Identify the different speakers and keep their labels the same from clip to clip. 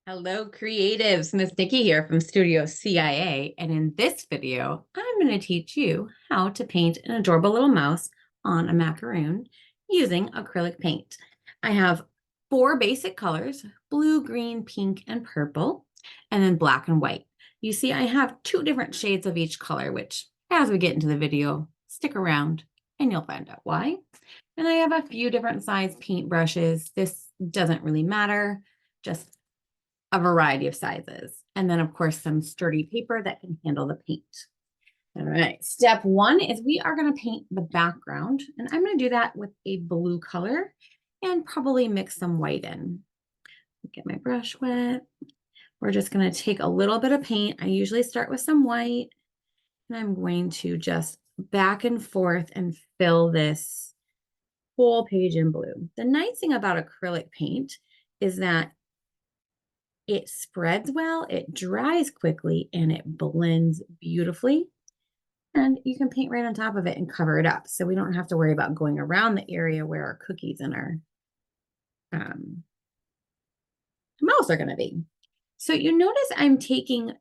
Speaker 1: Hello, creatives. Miss Nikki here from Studio CIA. And in this video, I'm going to teach you how to paint an adorable little mouse on a macaroon using acrylic paint. I have four basic colors: blue, green, pink, and purple, and then black and white. You see, I have two different shades of each color, which as we get into the video, stick around and you'll find out why. And I have a few different size paint brushes. This doesn't really matter, just a variety of sizes. And then, of course, some sturdy paper that can handle the paint. All right, step one is we are going to paint the background. And I'm going to do that with a blue color and probably mix some white in. Get my brush wet. We're just going to take a little bit of paint. I usually start with some white. And I'm going to just back and forth and fill this whole page in blue. The nice thing about acrylic paint is that it spreads well, it dries quickly, and it blends beautifully. And you can paint right on top of it and cover it up. So we don't have to worry about going around the area where our cookies and our mouse are going to be. So you notice I'm taking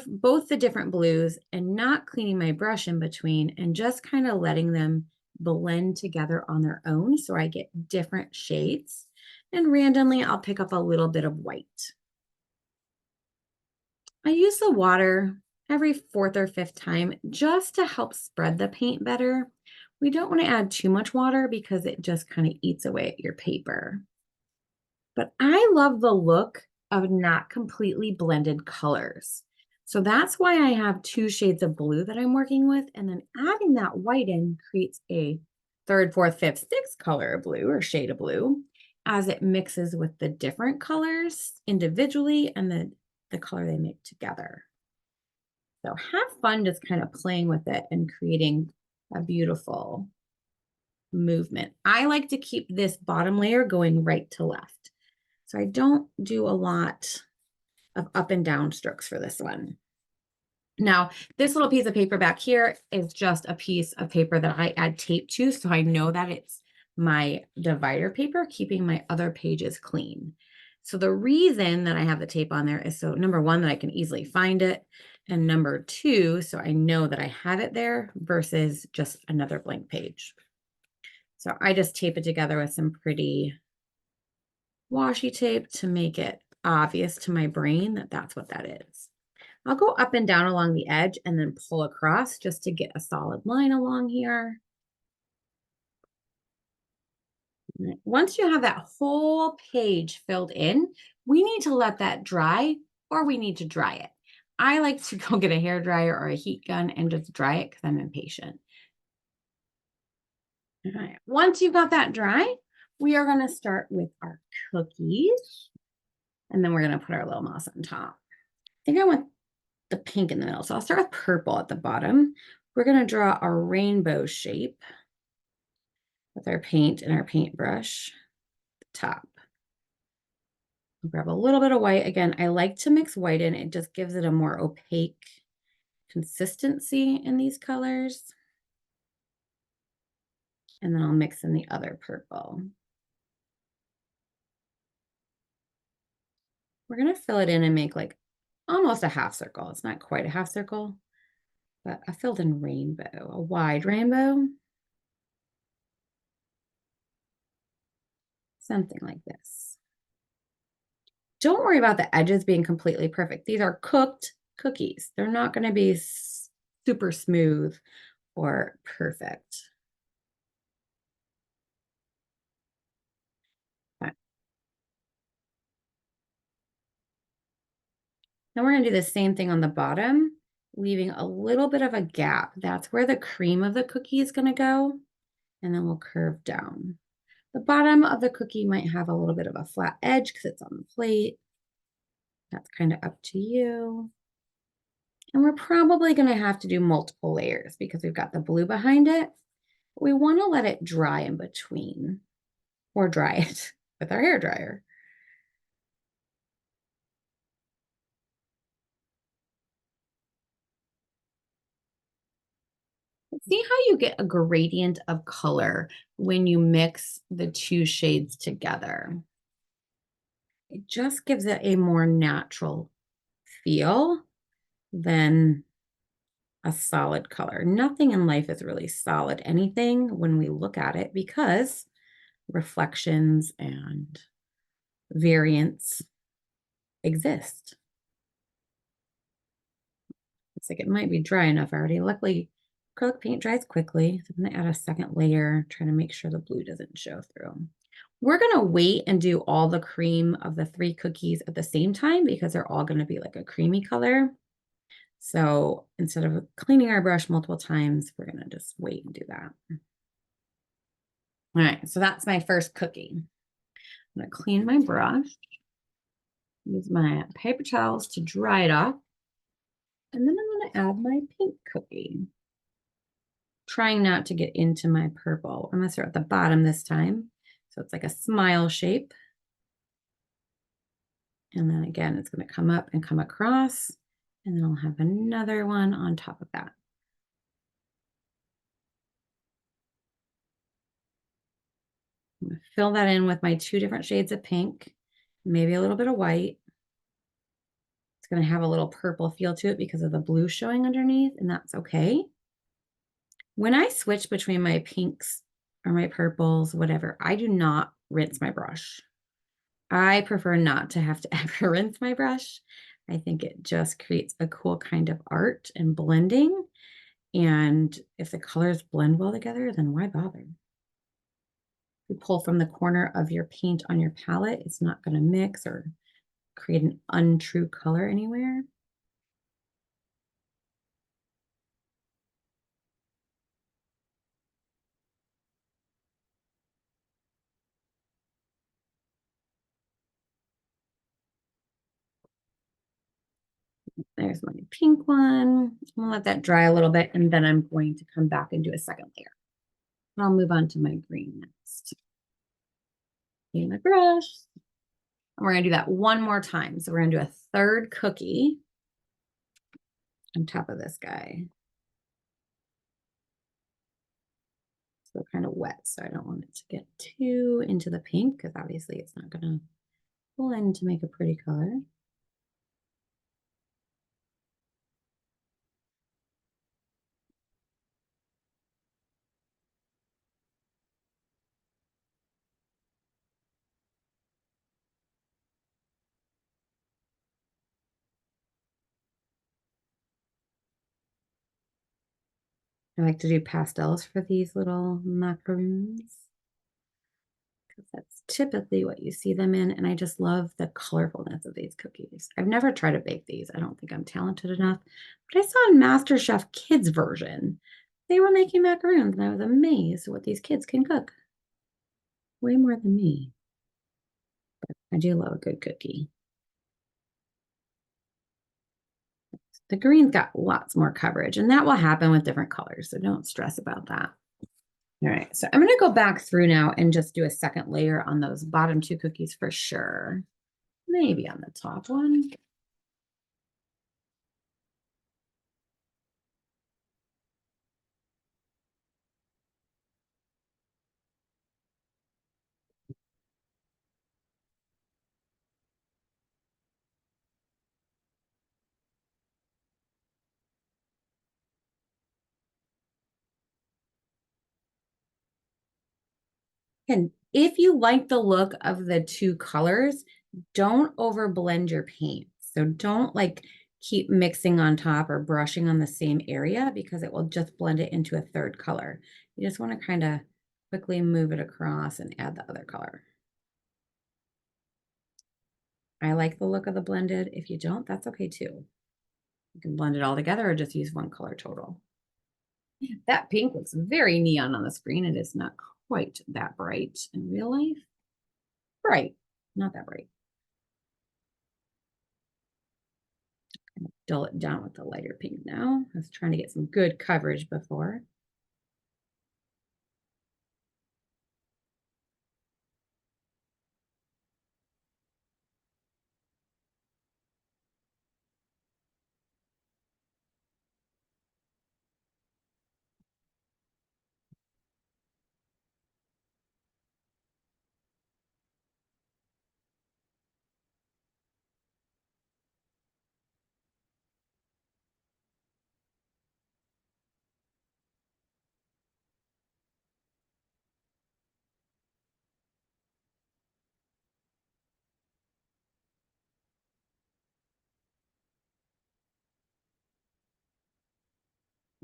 Speaker 1: both the different blues and not cleaning my brush in between and just kind of letting them blend together on their own so I get different shades. And randomly, I'll pick up a little bit of white. I use the water every fourth or fifth time just to help spread the paint better. We don't want to add too much water because it just kind of eats away at your paper. But I love the look of not completely blended colors. So that's why I have two shades of blue that I'm working with. And then adding that white in creates a third, fourth, fifth, sixth color of blue or shade of blue as it mixes with the different colors individually and the color they make together. So have fun just kind of playing with it and creating a beautiful movement. I like to keep this bottom layer going right to left. So I don't do a lot of up and down strokes for this one. Now, this little piece of paper back here is just a piece of paper that I add tape to, so I know that it's my divider paper, keeping my other pages clean. So the reason that I have the tape on there is so number one, that I can easily find it, and number two, so I know that I have it there versus just another blank page. So I just tape it together with some pretty washi tape to make it obvious to my brain that that's what that is. I'll go up and down along the edge and then pull across just to get a solid line along here. Once you have that whole page filled in, we need to let that dry or we need to dry it. I like to go get a hair dryer or a heat gun and just dry it because I'm impatient. All right. Once you've got that dry, we are going to start with our cookies. And then we're going to put our little mouse on top. I think I want the pink in the middle. So I'll start with purple at the bottom. We're going to draw a rainbow shape with our paint and our paintbrush at the top. I'll grab a little bit of white. Again, I like to mix white in. It just gives it a more opaque consistency in these colors. And then I'll mix in the other purple. We're going to fill it in and make like almost a half circle. It's not quite a half circle, but a filled in rainbow, a wide rainbow. Something like this. Don't worry about the edges being completely perfect. These are cooked cookies. They're not going to be super smooth or perfect. Okay. Then we're going to do the same thing on the bottom, leaving a little bit of a gap. That's where the cream of the cookie is going to go. And then we'll curve down. The bottom of the cookie might have a little bit of a flat edge because it's on the plate. That's kind of up to you. And we're probably going to have to do multiple layers because we've got the blue behind it. We want to let it dry in between, or dry it with our hair dryer. See how you get a gradient of color when you mix the two shades together. It just gives it a more natural feel than a solid color. Nothing in life is really solid anything when we look at it because reflections and variants exist. It's like it might be dry enough already. Luckily, acrylic paint dries quickly. So I'm gonna add a second layer, trying to make sure the blue doesn't show through. We're gonna wait and do all the cream of the 3 cookies at the same time because they're all gonna be like a creamy color. So instead of cleaning our brush multiple times, we're gonna just wait and do that. All right, so that's my first cookie. I'm gonna clean my brush, use my paper towels to dry it off, and then I'm gonna add my pink cookie. Trying not to get into my purple. I'm gonna start at the bottom this time. So it's like a smile shape. And then again, it's gonna come up and come across, and then I'll have another one on top of that. I'm gonna fill that in with my 2 different shades of pink, maybe a little bit of white. It's gonna have a little purple feel to it because of the blue showing underneath, and that's okay. When I switch between my pinks or my purples, whatever, I do not rinse my brush. I prefer not to have to ever rinse my brush. I think it just creates a cool kind of art and blending. And if the colors blend well together, then why bother? If you pull from the corner of your paint on your palette, it's not going to mix or create an untrue color anywhere. There's my pink one. I'm gonna let that dry a little bit, and then I'm going to come back and do a second layer. I'll move on to my green next. Clean my brush. And we're gonna do that one more time. So we're gonna do a third cookie on top of this guy. So kind of wet, so I don't want it to get too into the pink because obviously it's not gonna blend to make a pretty color. I like to do pastels for these little macaroons because that's typically what you see them in. And I just love the colorfulness of these cookies. I've never tried to bake these. I don't think I'm talented enough, but I saw in MasterChef Kids version, they were making macaroons and I was amazed at what these kids can cook. Way more than me. But I do love a good cookie. The green's got lots more coverage, and that will happen with different colors, so don't stress about that. All right, so I'm going to go back through now and just do a second layer on those bottom 2 cookies for sure. Maybe on the top one. And if you like the look of the 2 colors, don't over blend your paint. So don't like keep mixing on top or brushing on the same area because it will just blend it into a third color. You just want to kind of quickly move it across and add the other color. I like the look of the blended. If you don't, that's okay too. You can blend it all together or just use one color total. That pink looks very neon on the screen. It is not quite that bright in real life. Bright, not that bright. Dull it down with the lighter pink now. I was trying to get some good coverage before.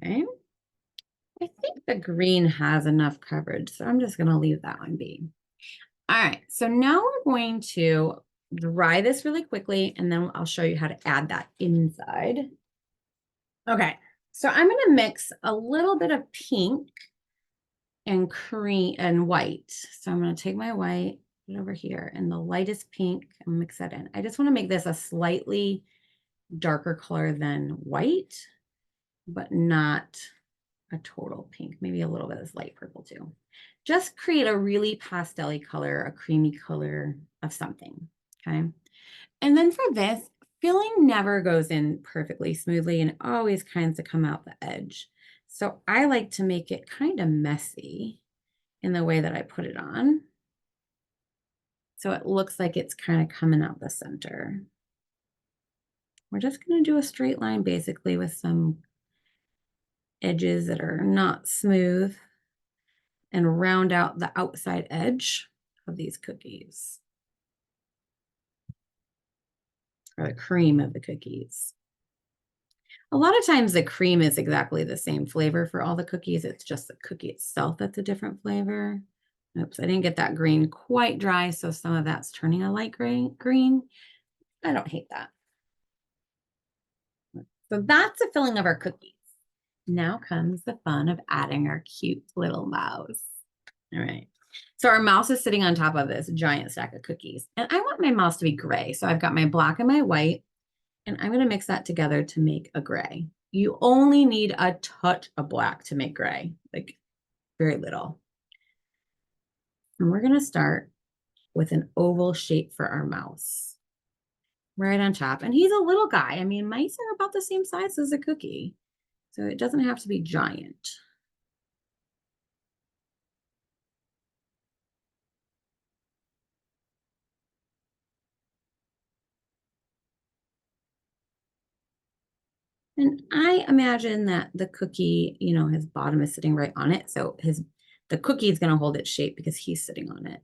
Speaker 1: Okay. I think the green has enough coverage, so I'm just going to leave that one be. All right, so now we're going to dry this really quickly, and then I'll show you how to add that inside. Okay, so I'm going to mix a little bit of pink and cream and white. So I'm going to take my white, put it over here, and the lightest pink, and mix that in. I just want to make this a slightly darker color than white, but not a total pink, maybe a little bit of light purple too. Just create a really pastel-y color, a creamy color of something, okay? And then for this, filling never goes in perfectly smoothly and always kinds of come out the edge. So I like to make it kind of messy in the way that I put it on. So it looks like it's kind of coming out the center. We're just going to do a straight line basically with some edges that are not smooth and round out the outside edge of these cookies, or the cream of the cookies. A lot of times the cream is exactly the same flavor for all the cookies. It's just the cookie itself that's a different flavor. Oops, I didn't get that green quite dry, so some of that's turning a light green. I don't hate that. So that's the filling of our cookies. Now comes the fun of adding our cute little mouse. All right. So our mouse is sitting on top of this giant stack of cookies. And I want my mouse to be gray. So I've got my black and my white. And I'm going to mix that together to make a gray. You only need a touch of black to make gray, like very little. And we're going to start with an oval shape for our mouse right on top. And he's a little guy. I mean, mice are about the same size as a cookie, so it doesn't have to be giant. And I imagine that the cookie, you know, his bottom is sitting right on it. So the cookie is going to hold its shape because he's sitting on it.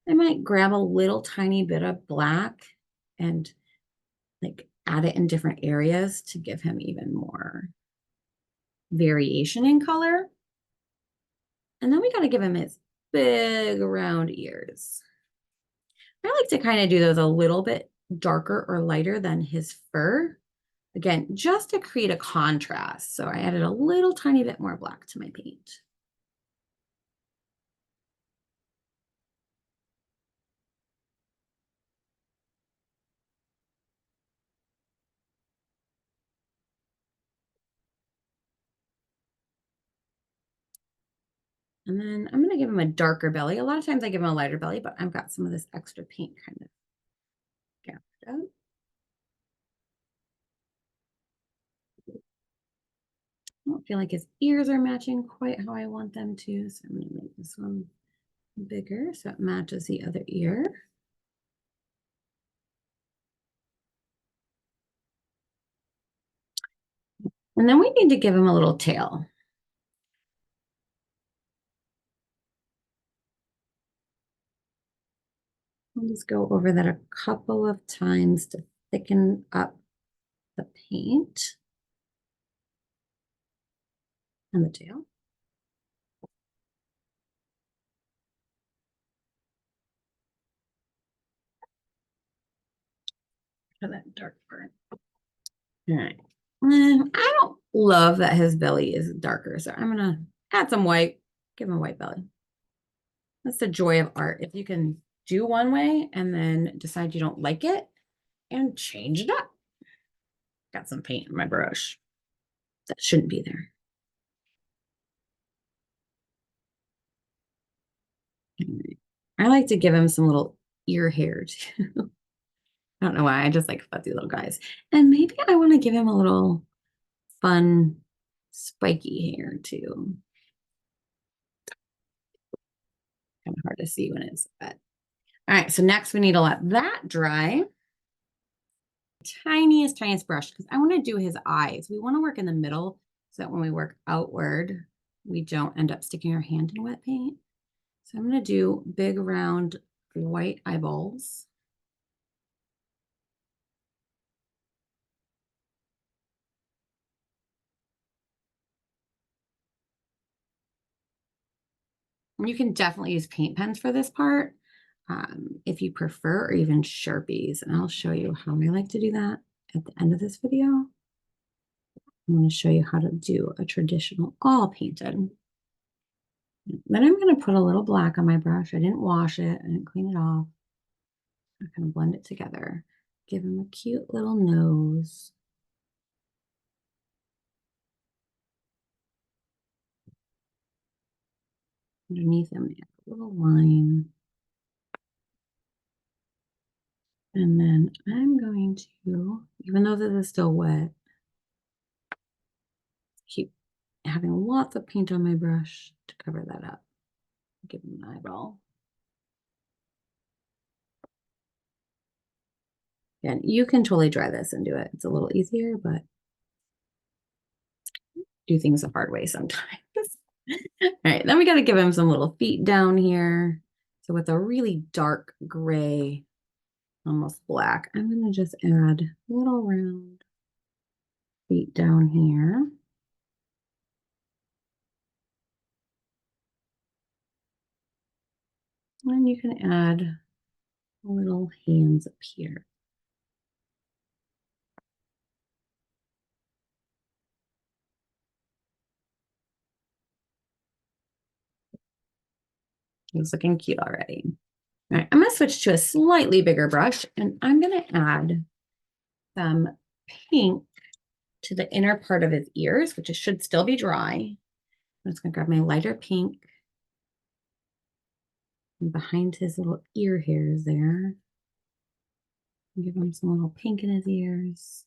Speaker 1: I might grab a little tiny bit of black and like add it in different areas to give him even more variation in color. And then we got to give him his big round ears. I like to kind of do those a little bit darker or lighter than his fur. Again, just to create a contrast. So I added a little tiny bit more black to my paint. And then I'm going to give him a darker belly. A lot of times I give him a lighter belly, but I've got some of this extra paint kind of gathered out. I don't feel like his ears are matching quite how I want them to, so I'm going to make this one bigger so it matches the other ear. And then we need to give him a little tail. I'll just go over that a couple of times to thicken up the paint and the tail. For that dark part. All right. I don't love that his belly is darker, so I'm gonna add some white, give him a white belly. That's the joy of art. If you can do one way and then decide you don't like it and change it up. Got some paint in my brush. That shouldn't be there. I like to give him some little ear hair too. I don't know why. I just like fuzzy little guys. And maybe I want to give him a little fun spiky hair too. Kind of hard to see when it's wet. All right, so next we need to let that dry. Tiniest brush, because I want to do his eyes. We want to work in the middle so that when we work outward, we don't end up sticking our hand in wet paint. So I'm going to do big round white eyeballs. You can definitely use paint pens for this part if you prefer, or even Sharpies. And I'll show you how I like to do that at the end of this video. I'm going to show you how to do a traditional all painted. Then I'm going to put a little black on my brush. I didn't wash it. I didn't clean it off. I'm going to blend it together. Give him a cute little nose. Underneath him, a little line. And then I'm going to, even though this is still wet, keep having lots of paint on my brush to cover that up. Give him an eyeball. And you can totally dry this and do it. It's a little easier, but do things the hard way sometimes. All right, then we got to give him some little feet down here. So with a really dark gray, almost black, I'm going to just add little round feet down here. And you can add little hands up here. He's looking cute already. All right, I'm going to switch to a slightly bigger brush, and I'm going to add some pink to the inner part of his ears, which should still be dry. I'm just going to grab my lighter pink and behind his little ear hairs there. Give him some little pink in his ears.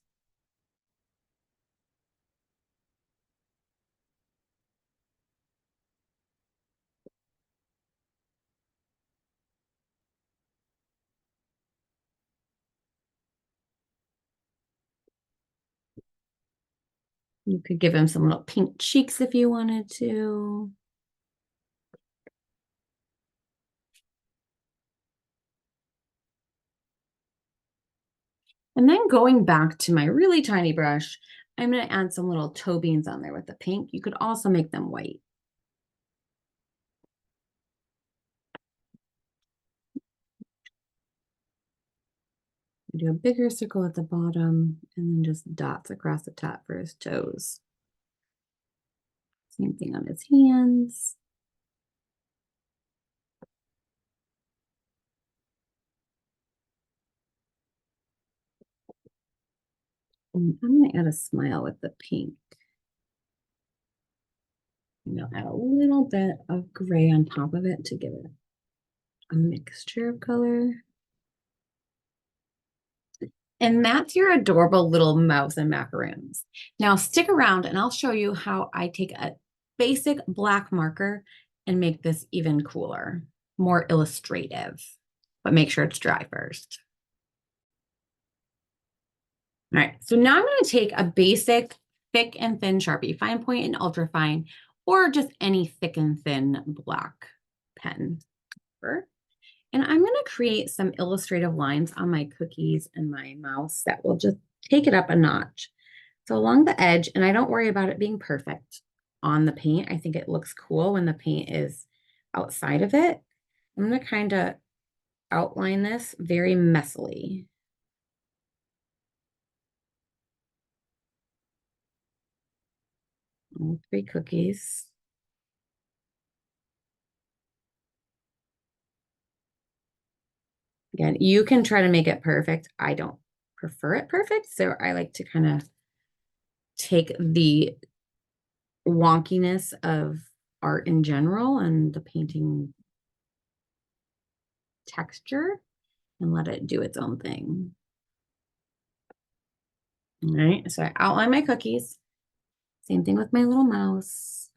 Speaker 1: You could give him some little pink cheeks if you wanted to. And then going back to my really tiny brush, I'm going to add some little toe beans on there with the pink. You could also make them white. Do a bigger circle at the bottom and then just dots across the top for his toes. Same thing on his hands. And I'm going to add a smile with the pink. And I'll add a little bit of gray on top of it to give it a mixture of color. And that's your adorable little mouse and macaroons. Now stick around and I'll show you how I take a basic black marker and make this even cooler, more illustrative, but make sure it's dry first. All right, so now I'm going to take a basic thick and thin Sharpie, fine point and ultra fine, or just any thick and thin black pen. And I'm going to create some illustrative lines on my cookies and my mouse that will just take it up a notch. So along the edge, and I don't worry about it being perfect on the paint. I think it looks cool when the paint is outside of it. I'm going to kind of outline this very messily. All 3 cookies. Again, you can try to make it perfect. I don't prefer it perfect, so I like to kind of take the wonkiness of art in general and the painting texture and let it do its own thing. All right, so I outline my cookies. Same thing with my little mouse.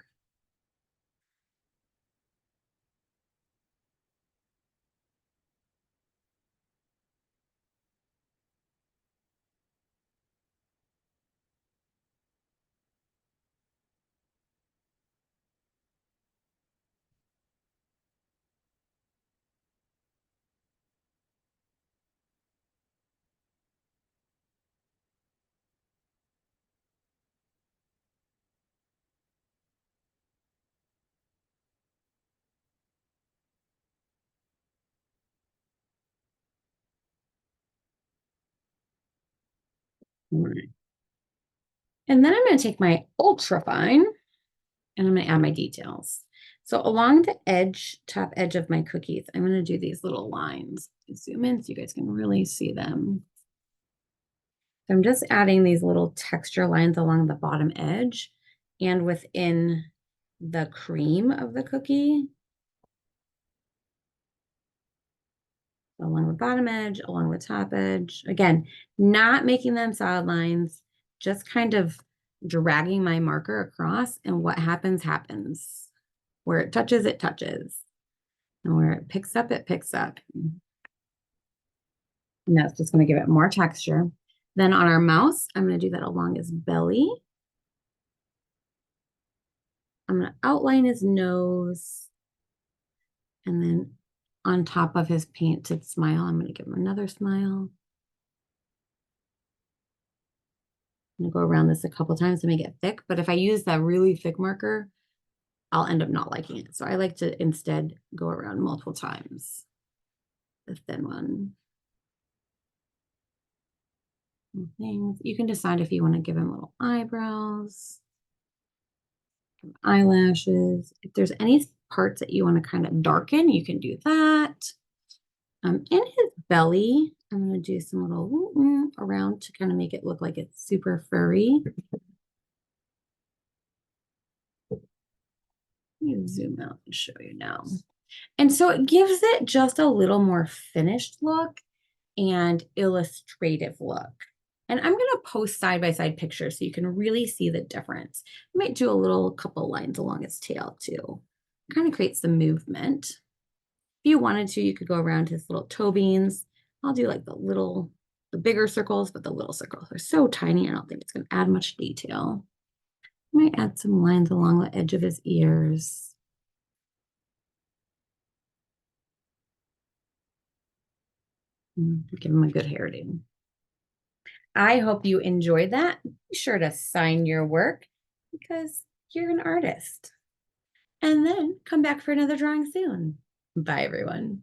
Speaker 1: All right. And then I'm going to take my ultra fine and I'm going to add my details. So along the edge, top edge of my cookies, I'm going to do these little lines. Zoom in so you guys can really see them. So I'm just adding these little texture lines along the bottom edge and within the cream of the cookie. Along the bottom edge, along the top edge. Again, not making them solid lines, just kind of dragging my marker across, and what happens, happens. Where it touches, it touches. And where it picks up, it picks up. And that's just going to give it more texture. Then on our mouse, I'm going to do that along his belly. I'm going to outline his nose. And then on top of his painted smile, I'm going to give him another smile. I'm going to go around this a couple times to make it thick. But if I use that really thick marker, I'll end up not liking it. So I like to instead go around multiple times. The thin one. Things. You can decide if you want to give him little eyebrows, eyelashes. If there's any parts that you want to kind of darken, you can do that. In his belly, I'm going to do some little around to kind of make it look like it's super furry. Let me zoom out and show you now. And so it gives it just a little more finished look and illustrative look. And I'm going to post side-by-side pictures so you can really see the difference. I might do a couple lines along its tail too. It kind of creates the movement. If you wanted to, you could go around his little toe beans. I'll do like the bigger circles, but the little circles are so tiny, I don't think it's going to add much detail. I might add some lines along the edge of his ears. Give him a good hairdo. I hope you enjoyed that. Be sure to sign your work because you're an artist. And then come back for another drawing soon. Bye, everyone.